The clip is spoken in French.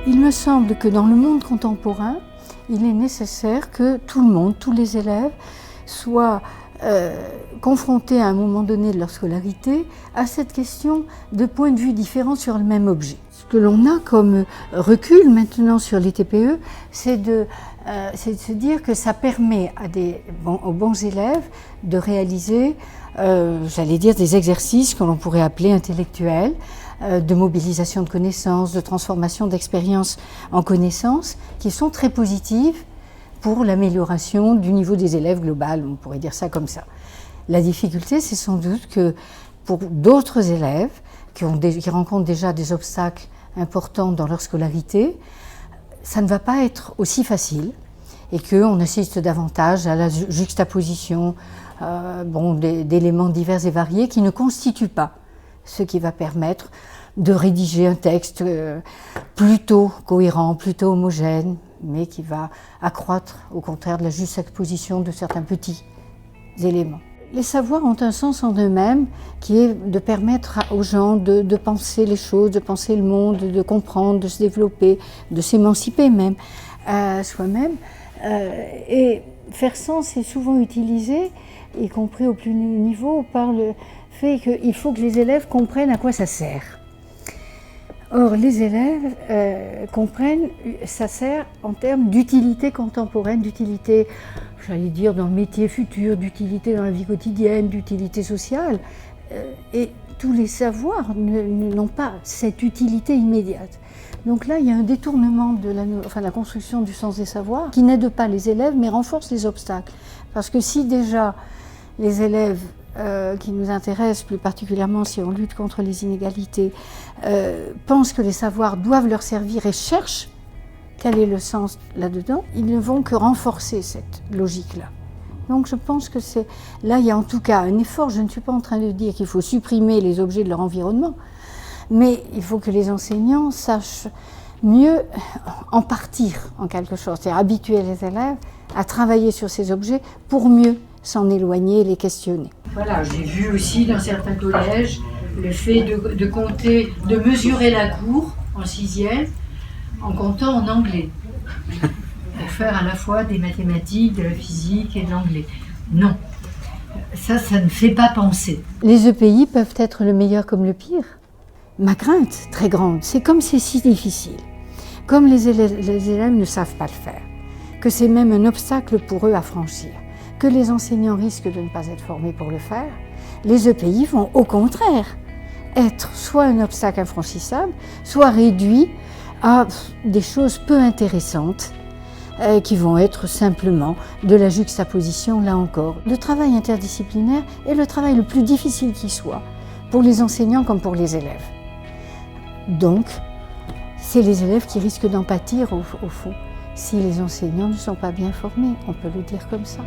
Il me semble que dans le monde contemporain, il est nécessaire que tout le monde, tous les élèves, soient confrontés à un moment donné de leur scolarité à cette question de points de vue différents sur le même objet. Ce que l'on a comme recul maintenant sur les TPE, c'est de se dire que ça permet aux bons élèves de réaliser, j'allais dire, des exercices que l'on pourrait appeler intellectuels, de mobilisation de connaissances, de transformation d'expériences en connaissances, qui sont très positives pour l'amélioration du niveau des élèves global, on pourrait dire ça comme ça. La difficulté, c'est sans doute que pour d'autres élèves qui rencontrent déjà des obstacles importants dans leur scolarité, ça ne va pas être aussi facile et qu'on assiste davantage à la juxtaposition d'éléments divers et variés qui ne constituent pas ce qui va permettre de rédiger un texte plutôt cohérent, plutôt homogène, mais qui va accroître au contraire de la juxtaposition de certains petits éléments. Les savoirs ont un sens en eux-mêmes qui est de permettre aux gens de penser les choses, de penser le monde, de comprendre, de se développer, de s'émanciper même soi-même. Et faire sens est souvent utilisé, y compris au plus haut niveau, par le fait qu'il faut que les élèves comprennent à quoi ça sert. Or, les élèves comprennent, ça sert en termes d'utilité contemporaine, d'utilité, j'allais dire, dans le métier futur, d'utilité dans la vie quotidienne, d'utilité sociale. Et tous les savoirs n'ont pas cette utilité immédiate. Donc là, il y a un détournement de la construction du sens des savoirs qui n'aide pas les élèves, mais renforce les obstacles. Parce que si déjà les élèves qui nous intéressent, plus particulièrement si on lutte contre les inégalités, pensent que les savoirs doivent leur servir et cherchent quel est le sens là-dedans, ils ne vont que renforcer cette logique-là. Donc je pense que là il y a en tout cas un effort. Je ne suis pas en train de dire qu'il faut supprimer les objets de leur environnement, mais il faut que les enseignants sachent mieux en partir en quelque chose, c'est-à-dire habituer les élèves à travailler sur ces objets pour mieux s'en éloigner et les questionner. Voilà, j'ai vu aussi dans certains collèges le fait de compter, de mesurer la cour en 6e en comptant en anglais. Pour faire à la fois des mathématiques, de la physique et de l'anglais. Non, ça ne fait pas penser. Les EPI peuvent être le meilleur comme le pire. Ma crainte, très grande, c'est comme c'est si difficile, comme les élèves ne savent pas le faire, que c'est même un obstacle pour eux à franchir, que les enseignants risquent de ne pas être formés pour le faire, les EPI vont au contraire être soit un obstacle infranchissable, soit réduits à des choses peu intéressantes qui vont être simplement de la juxtaposition, là encore. Le travail interdisciplinaire est le travail le plus difficile qui soit, pour les enseignants comme pour les élèves. Donc, c'est les élèves qui risquent d'en pâtir au fond, si les enseignants ne sont pas bien formés, on peut le dire comme ça.